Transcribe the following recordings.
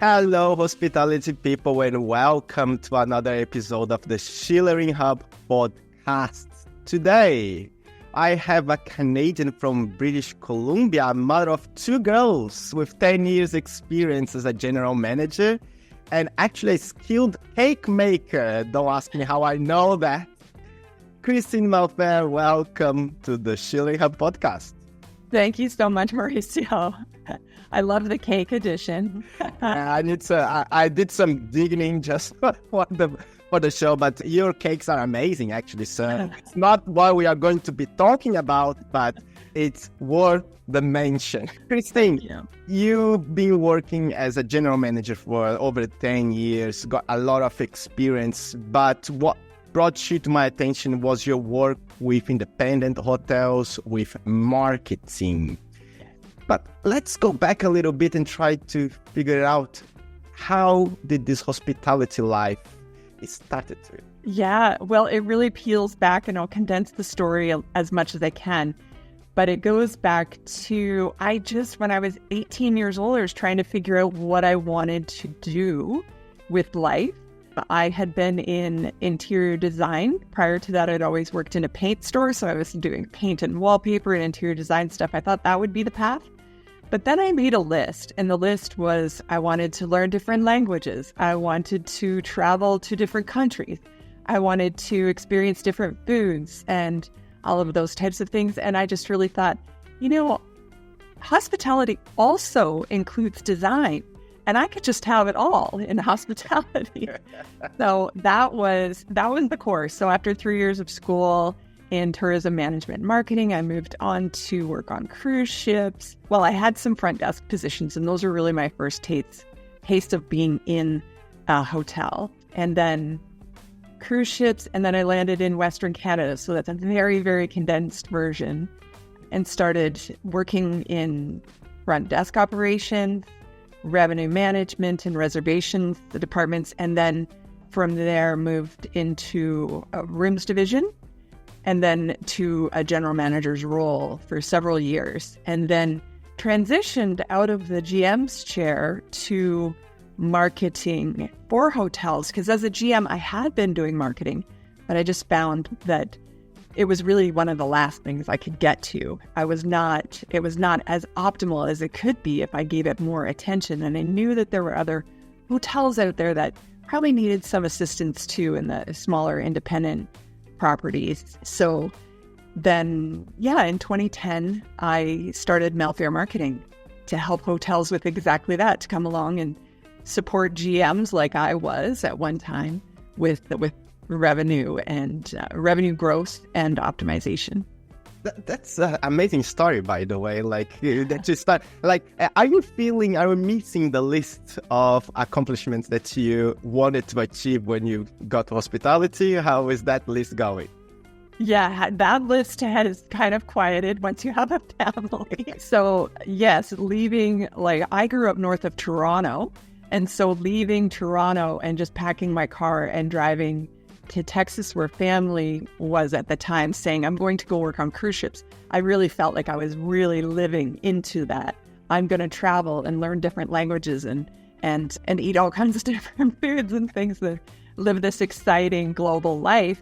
Hello, hospitality people, and welcome to another episode of the Schulering Hub podcast. Today, I have a Canadian from British Columbia, a mother of two girls with 10 years experience as a general manager, and actually a skilled cake maker. Don't ask me how I know that. Christine Malfair, welcome to the Schulering Hub podcast. Thank you so much, Mauricio. I love the cake edition. I did some digging just for the show, but your cakes are amazing, actually. So it's not what we are going to be talking about, but it's worth the mention. Christine, you've been working as a general manager for over 10 years, got a lot of experience, but what brought you to my attention was your work with independent hotels, with marketing. But let's go back a little bit and try to figure out how did this hospitality life started to? Yeah, well, it really peels back, and I'll condense the story as much as I can. But it goes back to, when I was 18 years old, I was trying to figure out what I wanted to do with life. I had been in interior design. Prior to that, I'd always worked in a paint store. So I was doing paint and wallpaper and interior design stuff. I thought that would be the path. But then I made a list, and the list was I wanted to learn different languages. I wanted to travel to different countries. I wanted to experience different foods and all of those types of things. And I just really thought, hospitality also includes design, and I could just have it all in hospitality. So that was the course. So after 3 years of school in tourism management and marketing, I moved on to work on cruise ships. Well, I had some front desk positions, and those were really my first taste of being in a hotel. And then cruise ships, and then I landed in Western Canada. So that's a very, very condensed version, and started working in front desk operations, revenue management and reservations, the departments. And then from there moved into a rooms division, and then to a general manager's role for several years, and then transitioned out of the GM's chair to marketing for hotels. Because as a GM, I had been doing marketing, but I just found that it was really one of the last things I could get to. It was not as optimal as it could be if I gave it more attention. And I knew that there were other hotels out there that probably needed some assistance too in the smaller independent properties. So then, in 2010, I started Malfair Marketing to help hotels with exactly that, to come along and support GMs like I was at one time with revenue and revenue growth and optimization. That's an amazing story, by the way. Are you missing the list of accomplishments that you wanted to achieve when you got to hospitality? How is that list going? Yeah, that list has kind of quieted once you have a family. So yes, I grew up north of Toronto. And so leaving Toronto and just packing my car and driving to Texas, where family was at the time, saying, I'm going to go work on cruise ships, I really felt like I was really living into that. I'm going to travel and learn different languages and eat all kinds of different foods and things, that live this exciting global life.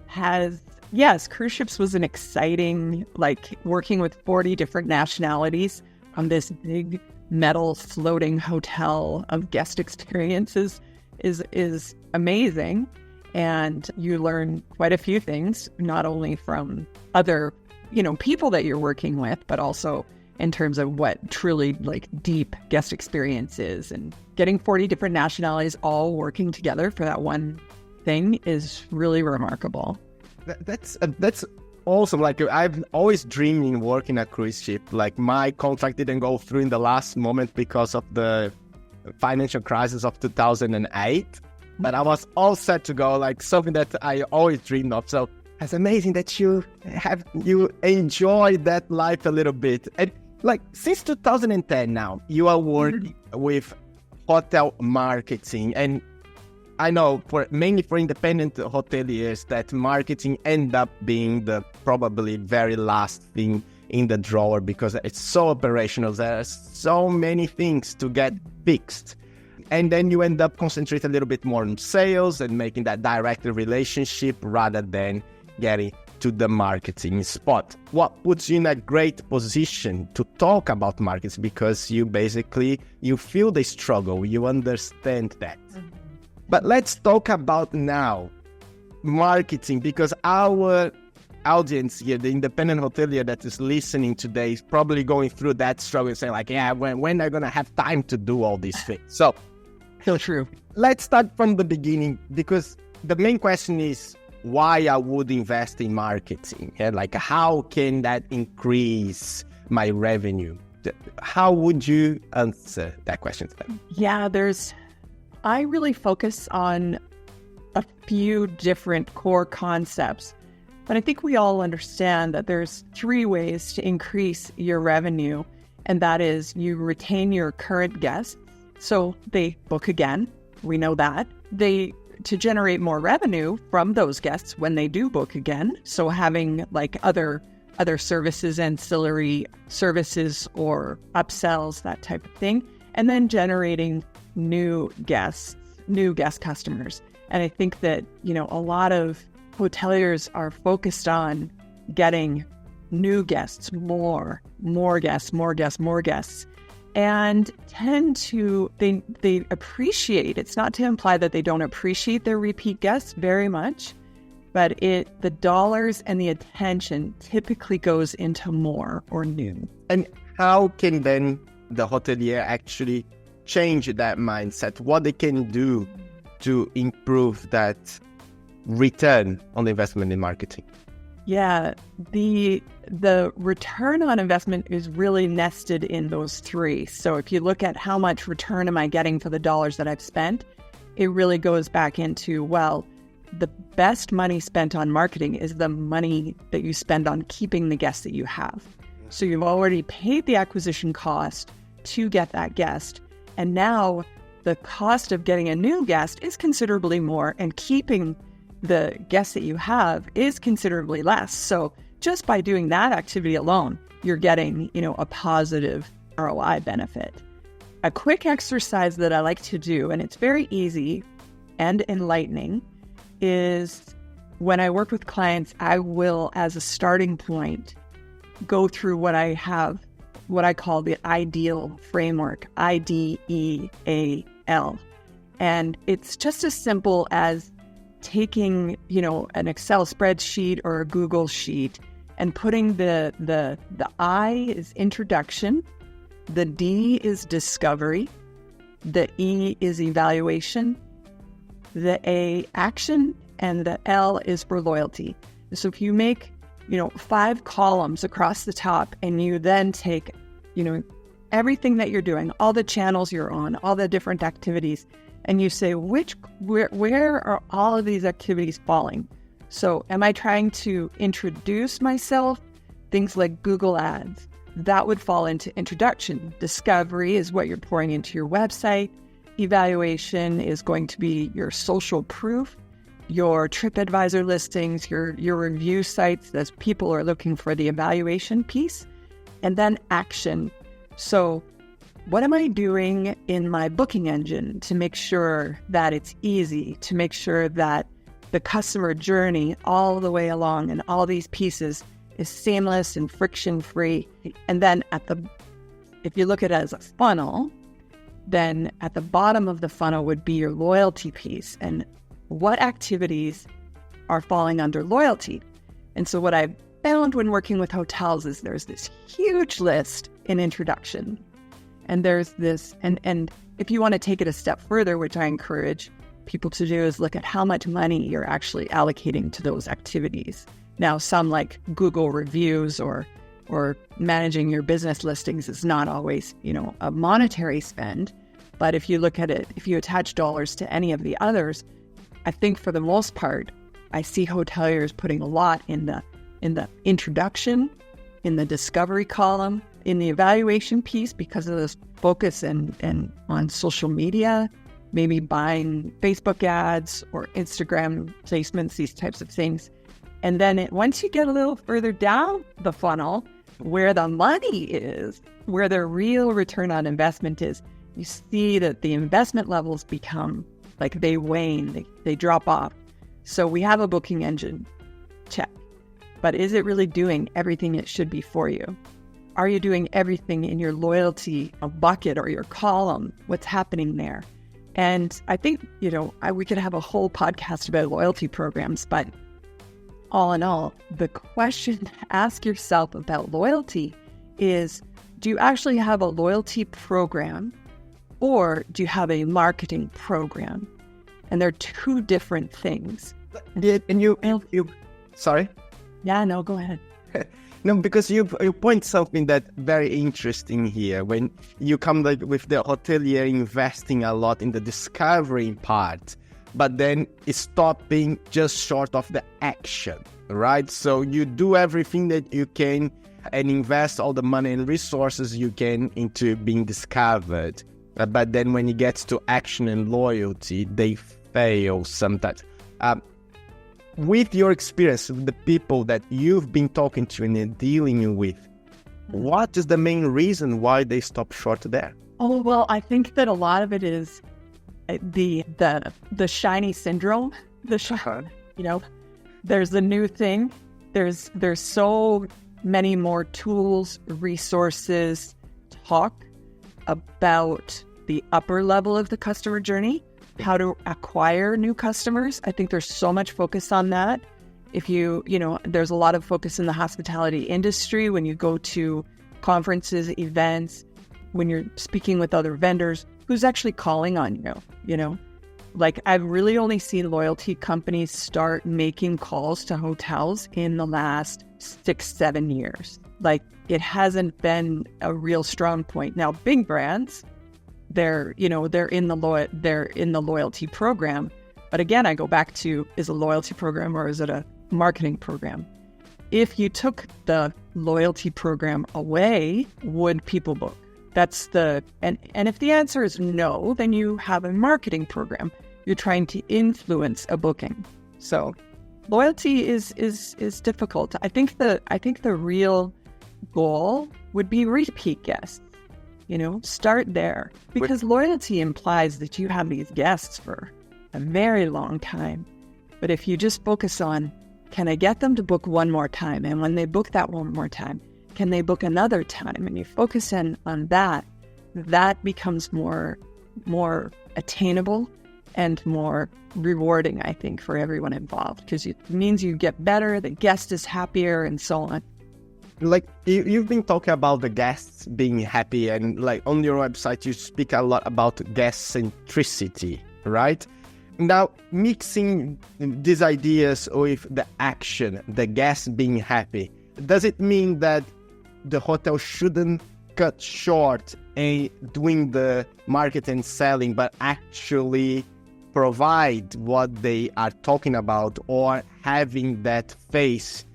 Cruise ships was an exciting, working with 40 different nationalities on this big metal floating hotel of guest experiences is amazing. And you learn quite a few things, not only from other, people that you're working with, but also in terms of what truly deep guest experience is. And getting 40 different nationalities all working together for that one thing is really remarkable. That's awesome. I've always dreamed of working a cruise ship. My contract didn't go through in the last moment because of the financial crisis of 2008. But I was all set to go, something that I always dreamed of. So it's amazing that you enjoy that life a little bit. And since 2010 now, you are working with hotel marketing. And I know mainly for independent hoteliers that marketing end up being the probably very last thing in the drawer because it's so operational. There are so many things to get fixed. And then you end up concentrating a little bit more on sales and making that direct relationship rather than getting to the marketing spot. What puts you in a great position to talk about markets, because you feel the struggle, you understand that. Mm-hmm. But let's talk about now marketing, because our audience here, the independent hotelier that is listening today, is probably going through that struggle and saying like, yeah, when are going to have time to do all these things? So true. Let's start from the beginning, because the main question is why I would invest in marketing. Yeah? Like, how can that increase my revenue? How would you answer that question today? Yeah, I really focus on a few different core concepts. But I think we all understand that there's 3 ways to increase your revenue, and that is you retain your current guests, so they book again. We know that. To generate more revenue from those guests when they do book again, so having like other services, ancillary services or upsells, that type of thing, and then generating new guest customers. And I think that, a lot of hoteliers are focused on getting new guests, more guests, and they appreciate, it's not to imply that they don't appreciate their repeat guests very much, but the dollars and the attention typically goes into more or new. And how can then the hotelier actually change that mindset? What they can do to improve that return on the investment in marketing? Yeah, the return on investment is really nested in those 3. So if you look at how much return am I getting for the dollars that I've spent, it really goes back into, well, the best money spent on marketing is the money that you spend on keeping the guests that you have. So you've already paid the acquisition cost to get that guest, and now the cost of getting a new guest is considerably more, and keeping the guests that you have is considerably less. So just by doing that activity alone, you're getting, a positive ROI benefit. A quick exercise that I like to do, and it's very easy and enlightening, is when I work with clients, I will, as a starting point, go through what I call the ideal framework, IDEAL. And it's just as simple as taking, an Excel spreadsheet or a Google sheet and putting the I is introduction, the D is discovery, the E is evaluation, the A action, and the L is for loyalty. So if you make, 5 columns across the top, and you then take, everything that you're doing, all the channels you're on, all the different activities, and you say, where are all of these activities falling? So am I trying to introduce myself? Things like Google Ads, that would fall into introduction. Discovery is what you're pouring into your website. Evaluation is going to be your social proof, your TripAdvisor listings, your review sites, as people are looking for the evaluation piece. And then action. So what am I doing in my booking engine to make sure that it's easy, to make sure that the customer journey all the way along and all these pieces is seamless and friction-free? And then if you look at it as a funnel, then at the bottom of the funnel would be your loyalty piece. And what activities are falling under loyalty? And so what I've found when working with hotels is there's this huge list in introduction. And there's this, and if you want to take it a step further, which I encourage people to do, is look at how much money you're actually allocating to those activities. Now, some like Google reviews or managing your business listings is not always, a monetary spend. But if you look at it, if you attach dollars to any of the others, I think for the most part, I see hoteliers putting a lot in the introduction, in the discovery column, in the evaluation piece because of this focus and on social media, maybe buying Facebook ads or Instagram placements, these types of things. And then once you get a little further down the funnel, where the money is, where the real return on investment is you see that the investment levels become like they wane, they drop off. So we have a booking engine, check. But is it really doing everything it should be for you? Are you doing everything in your loyalty bucket or your column? What's happening there? And I think, we could have a whole podcast about loyalty programs, but all in all, the question to ask yourself about loyalty is, do you actually have a loyalty program or do you have a marketing program? And they're two different things. And you sorry? Yeah, no, go ahead. No, because you point something that very interesting here when you come with the hotelier investing a lot in the discovery part, but then it's stopping just short of the action, right? So you do everything that you can and invest all the money and resources you can into being discovered. But then when it gets to action and loyalty, they fail sometimes. With your experience with the people that you've been talking to and dealing with, what is the main reason why they stop short there? Oh, well, I think that a lot of it is the shiny syndrome. There's the new thing. There's so many more tools, resources, talk about the upper level of the customer journey, how to acquire new customers. I think there's so much focus on that. If there's a lot of focus in the hospitality industry when you go to conferences, events, when you're speaking with other vendors, who's actually calling on you, Like, I've really only seen loyalty companies start making calls to hotels in the last 6-7 years. Like, it hasn't been a real strong point. Now, big brands, they're in the loyalty program. But again, I go back to, is a loyalty program or is it a marketing program? If you took the loyalty program away, would people book? And if the answer is no, then you have a marketing program. You're trying to influence a booking. So loyalty is difficult. I think the real goal would be repeat guests. Start there, because loyalty implies that you have these guests for a very long time. But if you just focus on, can I get them to book one more time? And when they book that one more time, can they book another time? And you focus in on that becomes more attainable and more rewarding, I think, for everyone involved, because it means you get better, the guest is happier, and so on. Like, you've been talking about the guests being happy, and like on your website you speak a lot about guest centricity, right? Now, mixing these ideas with the action, the guests being happy, does it mean that the hotel shouldn't cut short in doing the market and selling, but actually provide what they are talking about, or having that face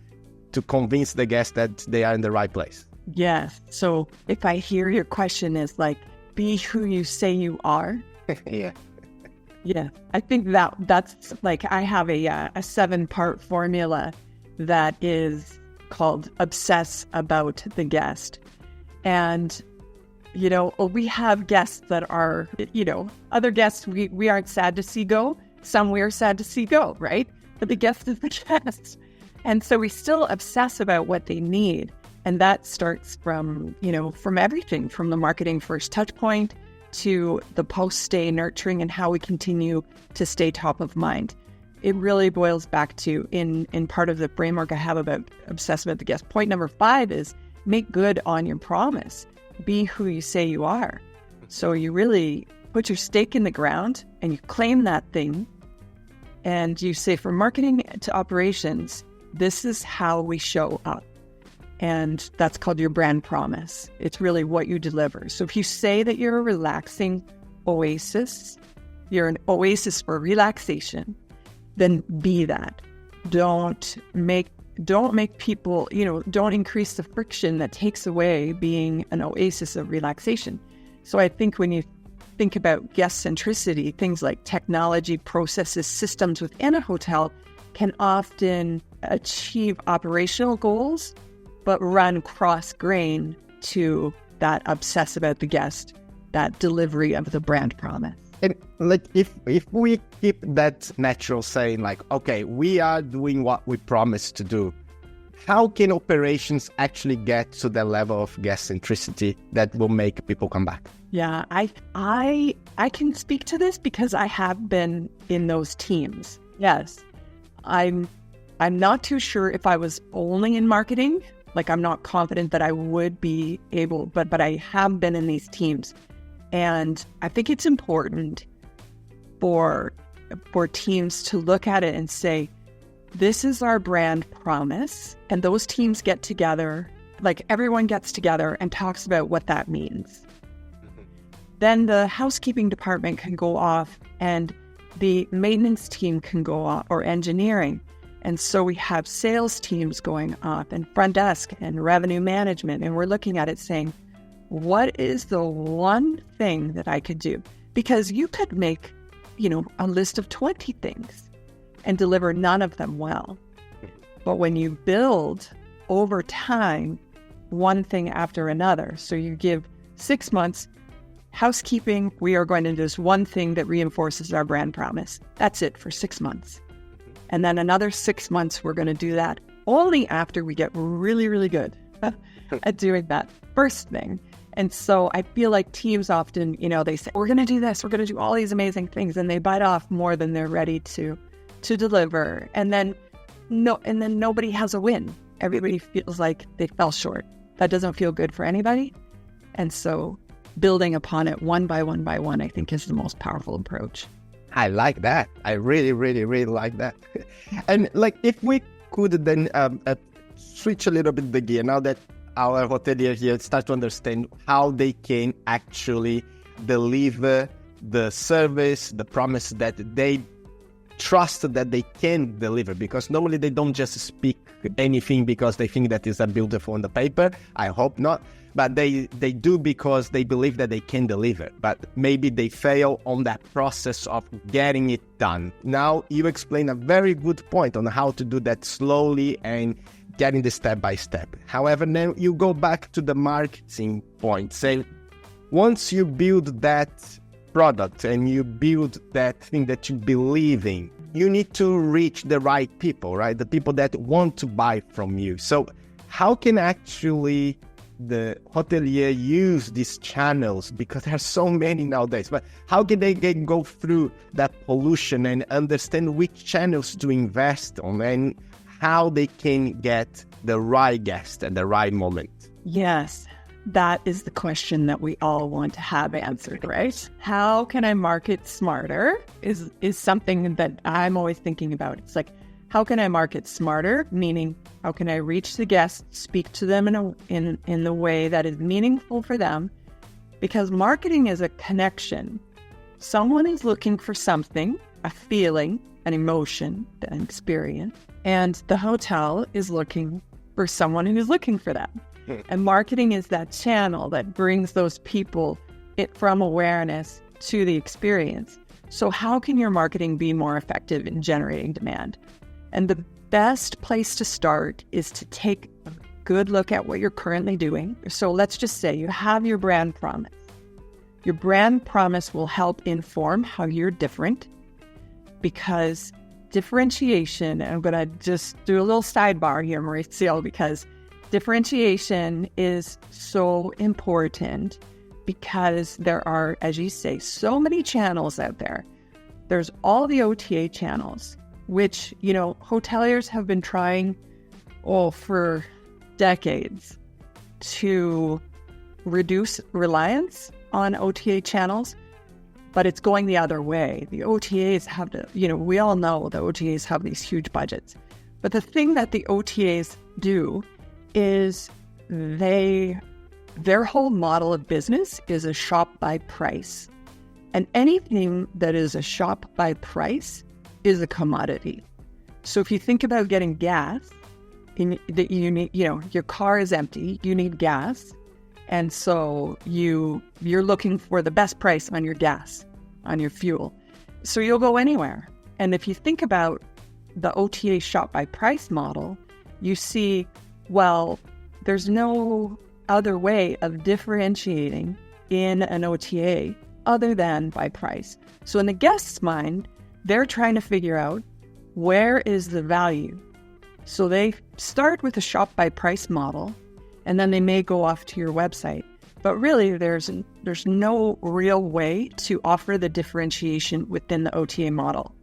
to convince the guests that they are in the right place? Yes. So if I hear your question is like, be who you say you are. Yeah. Yeah. I think that's like, I have a 7-part formula that is called Obsess About the Guest. And, we have guests that are, other guests we aren't sad to see go. Some we are sad to see go, right? But the guest is the guest. And so we still obsess about what they need. And that starts from everything, from the marketing first touch point to the post-stay nurturing and how we continue to stay top of mind. It really boils back to, in part of the framework I have about obsess about the guest. Point number 5 is make good on your promise. Be who you say you are. So you really put your stake in the ground and you claim that thing. And you say, from marketing to operations, this is how we show up. And that's called your brand promise. It's really what you deliver. So if you say that you're a relaxing oasis, you're an oasis for relaxation, then be that. Don't make people, don't increase the friction that takes away being an oasis of relaxation. So I think when you think about guest centricity, things like technology, processes, systems within a hotel can often achieve operational goals, but run cross-grain to that obsess about the guest that delivery of the brand promise. And like if we keep that natural saying like, okay, we are doing what we promised to do, how can operations actually get to the level of guest centricity that will make people come back? Yeah, I can speak to this because I have been in those teams. Yes. I'm not too sure if I was only in marketing. Like, I'm not confident that I would be able, but I have been in these teams. And I think it's important for teams to look at it and say, this is our brand promise. And those teams get together, like everyone gets together and talks about what that means. Then the housekeeping department can go off and the maintenance team can go off, or engineering. And so we have sales teams going off and front desk and revenue management. And we're looking at it saying, what is the one thing that I could do? Because you could make, a list of 20 things and deliver none of them well. But when you build over time, one thing after another, so you give 6 months, housekeeping, we are going to do this one thing that reinforces our brand promise. That's it for 6 months. And then another 6 months, we're going to do that only after we get really, really good at doing that first thing. And so I feel like teams often, they say, we're going to do this, we're going to do all these amazing things, and they bite off more than they're ready to deliver. And then nobody has a win. Everybody feels like they fell short. That doesn't feel good for anybody. And so building upon it one by one by one, I think, is the most powerful approach. I like that. I really, really, really like that. And like, if we could then switch a little bit the gear, now that our hotelier here start to understand how they can actually deliver the service, the promise that they trust that they can deliver, because normally they don't just speak anything because they think that is beautiful on the paper. I hope not. But they do because they believe that they can deliver. But maybe they fail on that process of getting it done. Now, you explain a very good point on how to do that slowly and getting the step by step. However, now you go back to the marketing point. Say, once you build that product and you build that thing that you believe in, you need to reach the right people, right? The people that want to buy from you. So how can actually the hotelier use these channels, because there are so many nowadays, but how can they go through that pollution and understand which channels to invest on and how they can get the right guest at the right moment? Yes, that is the question that we all want to have answered, right? How can I market smarter is something that I'm always thinking about. It's like, how can I market smarter? Meaning, how can I reach the guests, speak to them in the way that is meaningful for them? Because marketing is a connection. Someone is looking for something, a feeling, an emotion, an experience, and the hotel is looking for someone who's looking for that. And marketing is that channel that brings those people from awareness to the experience. So how can your marketing be more effective in generating demand? And the best place to start is to take a good look at what you're currently doing. So let's just say you have your brand promise. Your brand promise will help inform how you're different, because differentiation, and I'm going to just do a little sidebar here, Mauricio, because differentiation is so important, because there are, as you say, so many channels out there. There's all the OTA channels, which, hoteliers have been trying, for decades to reduce reliance on OTA channels, but it's going the other way. The OTAs have to, we all know the OTAs have these huge budgets. But the thing that the OTAs do is their whole model of business is a shop by price. And anything that is a shop by price is a commodity. So if you think about getting gas, you need, your car is empty, you need gas. And so you're looking for the best price on your gas, on your fuel. So you'll go anywhere. And if you think about the OTA shop by price model, you see, well, there's no other way of differentiating in an OTA other than by price. So in the guest's mind, they're trying to figure out where is the value. So they start with a shop by price model, and then they may go off to your website. But really, there's no real way to offer the differentiation within the OTA model.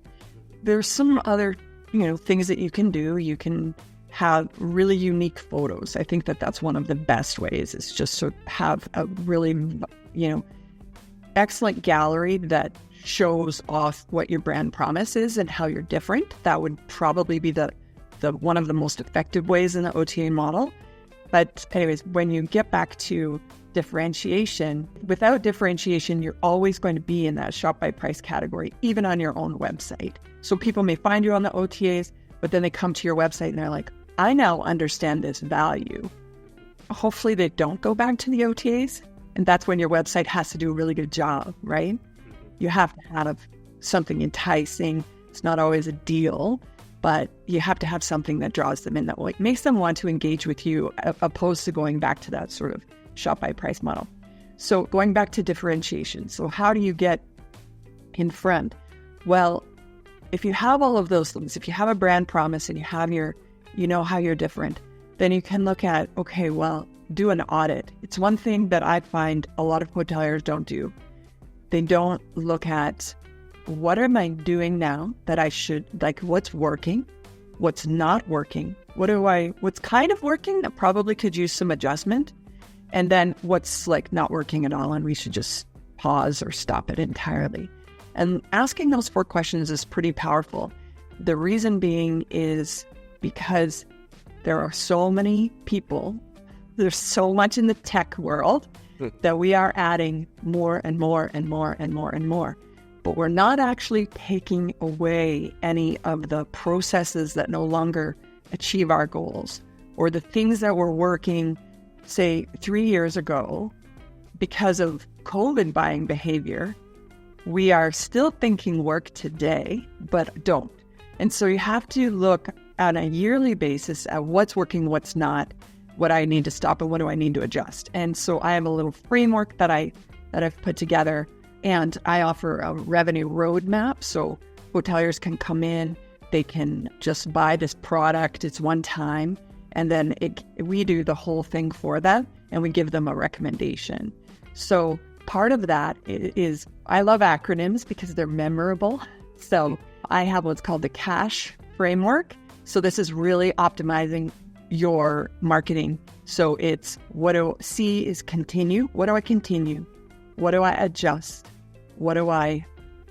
There's some other, things that you can do. You can have really unique photos. I think that's one of the best ways, is just to have a really, excellent gallery that shows off what your brand promise is and how you're different. That would probably be the one of the most effective ways in the OTA model. But anyways, when you get back to differentiation, without differentiation, you're always going to be in that shop by price category, even on your own website. So people may find you on the OTAs, but then they come to your website and they're like, I now understand this value. Hopefully they don't go back to the OTAs. And that's when your website has to do a really good job, right? You have to have something enticing. It's not always a deal, but you have to have something that draws them in, that makes them want to engage with you, opposed to going back to that sort of shop by price model. So going back to differentiation. So how do you get in front? Well, if you have all of those things, if you have a brand promise and you have how you're different, then you can look at, okay, well, do an audit. It's one thing that I find a lot of hoteliers don't do. They don't look at, what am I doing now that I should, what's working, what's not working, what's kind of working that probably could use some adjustment, and then what's not working at all and we should just pause or stop it entirely. And asking those 4 questions is pretty powerful. The reason being is because there are so many people, there's so much in the tech world that we are adding more and more and more and more and more. But we're not actually taking away any of the processes that no longer achieve our goals, or the things that were working, say, 3 years ago because of COVID buying behavior. We are still thinking work today, but don't. And so you have to look on a yearly basis at what's working, what's not, what I need to stop, and what do I need to adjust. And so I have a little framework that I've put together, and I offer a revenue roadmap. So hoteliers can come in, they can just buy this product. It's one time, and then we do the whole thing for them, and we give them a recommendation. So part of that is, I love acronyms because they're memorable. So I have what's called the CASH framework. So this is really optimizing your marketing. So it's C is continue. What do I continue? What do I adjust? What do I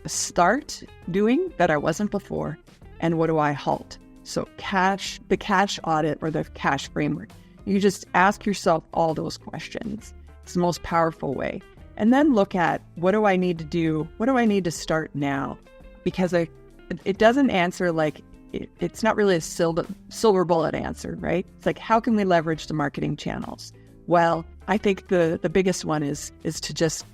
start doing that I wasn't before? And what do I halt? So the CASH audit, or the CASH framework. You just ask yourself all those questions. It's the most powerful way. And then look at, what do I need to do? What do I need to start now? Because it doesn't answer it's not really a silver bullet answer, right? It's how can we leverage the marketing channels? Well, I think the biggest one is to just,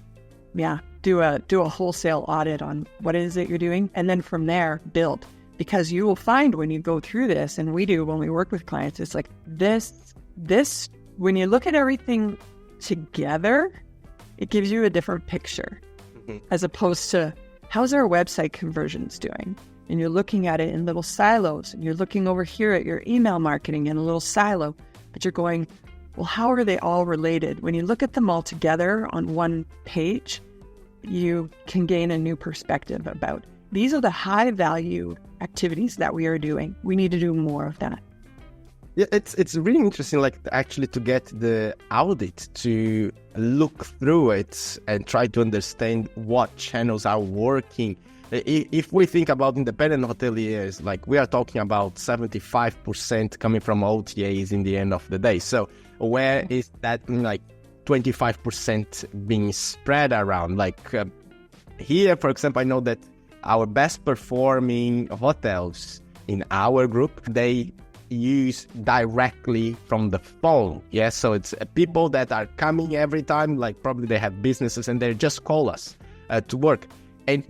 do a wholesale audit on what is it you're doing. And then from there, build. Because you will find when you go through this, and we do when we work with clients, it's this, when you look at everything together, it gives you a different picture, as opposed to, how's our website conversions doing? And you're looking at it in little silos, and you're looking over here at your email marketing in a little silo, but you're going, well, how are they all related? When you look at them all together on one page, you can gain a new perspective about, these are the high value activities that we are doing. We need to do more of that. Yeah, it's really interesting, actually to get the audit to look through it and try to understand what channels are working. If we think about independent hoteliers, we are talking about 75% coming from OTAs in the end of the day. So where is that 25% being spread around? Here, for example, I know that our best performing hotels in our group, they use directly from the phone. Yeah, so it's people that are coming every time, probably they have businesses and they just call us to work. And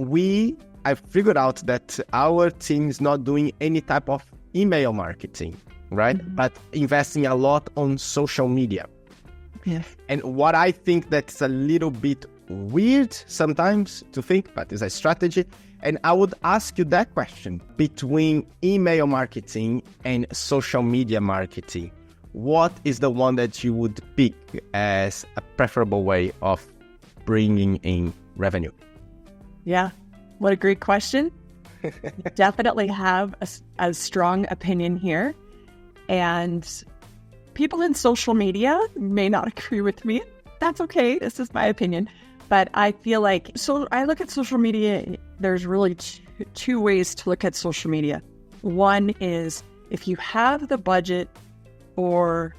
I figured out that our team is not doing any type of email marketing, right? But investing a lot on social media. Yes. And what I think that's a little bit weird sometimes to think, but it's a strategy. And I would ask you that question between email marketing and social media marketing. What is the one that you would pick as a preferable way of bringing in revenue? Yeah. What a great question. Definitely have a strong opinion here. And people in social media may not agree with me. That's okay. This is my opinion. But I feel like, so I look at social media, there's really two ways to look at social media. One is if you have the budget, or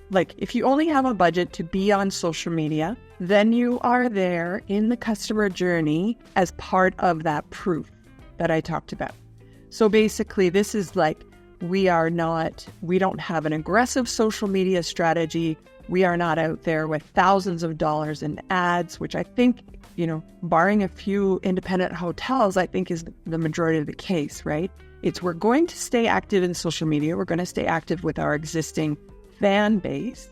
like if you only have a budget to be on social media, then you are there in the customer journey as part of that proof that I talked about. So basically this is like, we don't have an aggressive social media strategy. We are not out there with thousands of dollars in ads, which I think, barring a few independent hotels, I think is the majority of the case, right? We're going to stay active in social media. We're going to stay active with our existing fan base,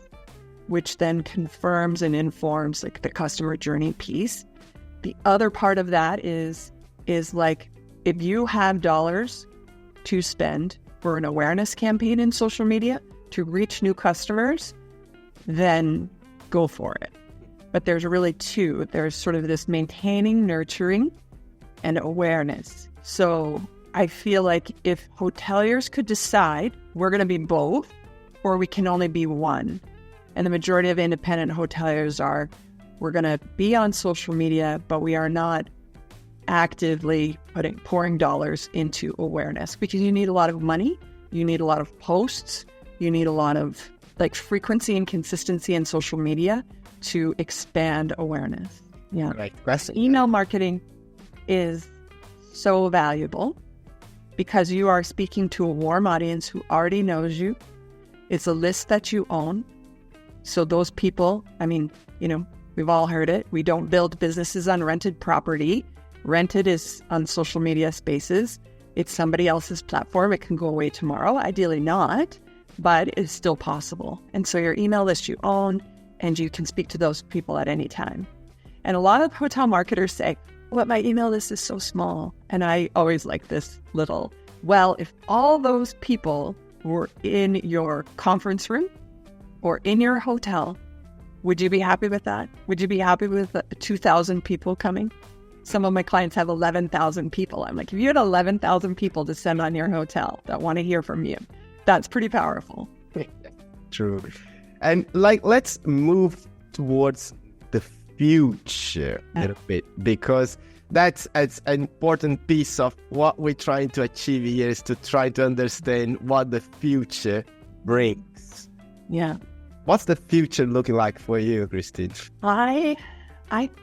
which then confirms and informs like the customer journey piece. The other part of that is like, if you have dollars to spend for an awareness campaign in social media to reach new customers, then go for it. But there's really two. There's sort of this maintaining, nurturing, and awareness. So I feel like if hoteliers could decide we're going to be both, or we can only be one, and the majority of independent hoteliers we're going to be on social media, but we are not actively pouring dollars into awareness, because you need a lot of money, you need a lot of posts, you need a lot of like frequency and consistency in social media to expand awareness. Yeah. Right. Question. Email marketing is so valuable because you are speaking to a warm audience who already knows you. It's a list that you own. So those people, we've all heard it. We don't build businesses on rented property. Rented is on social media spaces. It's somebody else's platform. It can go away tomorrow. Ideally not, but it's still possible. And so your email list you own, and you can speak to those people at any time. And a lot of hotel marketers say, well, my email list is so small. And I always like this little, well, if all those people were in your conference room or in your hotel, would you be happy with that? Would you be happy with 2,000 people coming? Some of my clients have 11,000 people. I'm like, if you had 11,000 people to send on your hotel that want to hear from you, that's pretty powerful. True. And let's move towards the future a little bit, because that's an important piece of what we're trying to achieve here, is to try to understand what the future brings. Yeah. What's the future looking like for you, Christine? I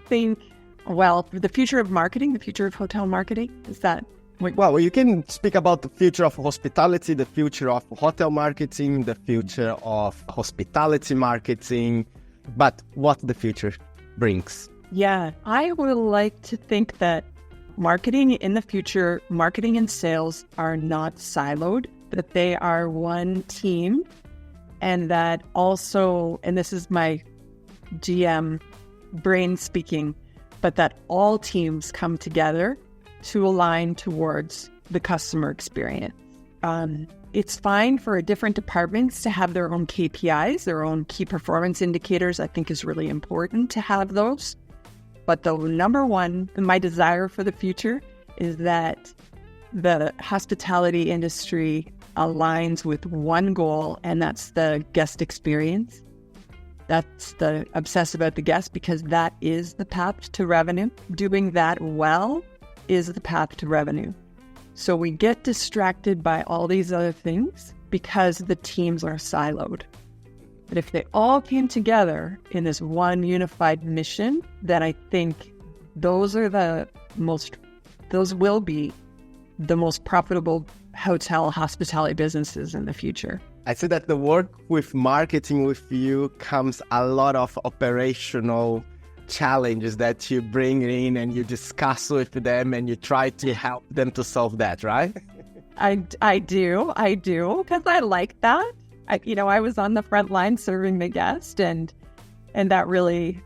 think, well, the future of marketing, the future of hotel marketing, is that... Well, you can speak about the future of hospitality, the future of hotel marketing, the future of hospitality marketing, but what the future brings. Yeah, I would like to think that marketing in the future, marketing and sales are not siloed, that they are one team, and that also, and this is my GM brain speaking, but that all teams come together to align towards the customer experience. It's fine for different departments to have their own KPIs, their own key performance indicators. I think is really important to have those. But the number one, my desire for the future is that the hospitality industry aligns with one goal, and that's the guest experience. That's the obsess about the guest, because that is the path to revenue. Doing that well is the path to revenue. So we get distracted by all these other things because the teams are siloed. But if they all came together in this one unified mission, then I think those will be the most profitable hotel hospitality businesses in the future. I see that the work with marketing with you comes a lot of operational challenges that you bring in and you discuss with them and you try to help them to solve that, right? I do, because I like that. I was on the front line serving the guest, and And that really,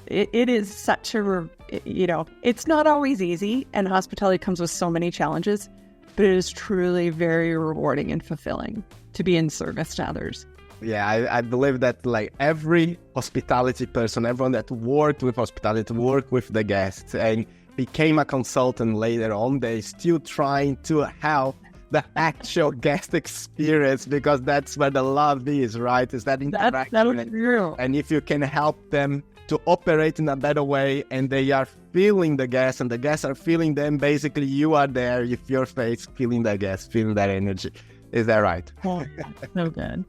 it is such a, it's not always easy, and hospitality comes with so many challenges, but it is truly very rewarding and fulfilling to be in service to others. Yeah, I believe that like every hospitality person, everyone that worked with hospitality, worked with the guests and became a consultant later on, they're still trying to help the actual guest experience, because that's where the love is, right? Is that interaction. That's true. And if you can help them to operate in a better way, and they are feeling the guests and the guests are feeling them, basically you are there with your face, feeling the guests, feeling that energy. Is that right? Oh, so good.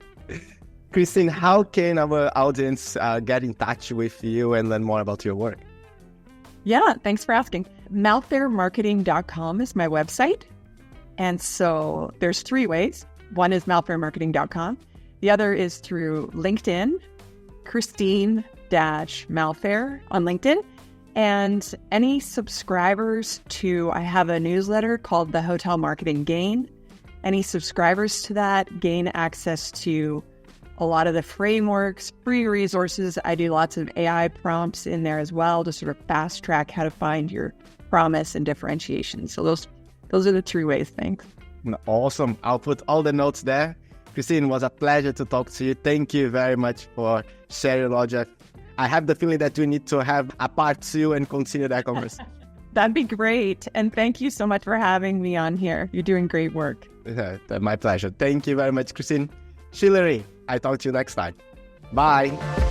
Christine, how can our audience get in touch with you and learn more about your work? Yeah, thanks for asking. Malfairmarketing.com is my website. And so there's 3 ways. One is malfairmarketing.com. The other is through LinkedIn, Christine-Malfair on LinkedIn. And any subscribers to, I have a newsletter called the Hotel Marketing Gain. Any subscribers to that gain access to a lot of the frameworks, free resources. I do lots of AI prompts in there as well to sort of fast track how to find your promise and differentiation. So those are the 3 ways. Thanks. Awesome. I'll put all the notes there. Christine, it was a pleasure to talk to you. Thank you very much for sharing, Nah-Dja. I have the feeling that we need to have a part 2 and continue that conversation. That'd be great. And thank you so much for having me on here. You're doing great work. My pleasure. Thank you very much, Christine. Schulering, I talk to you next time. Bye.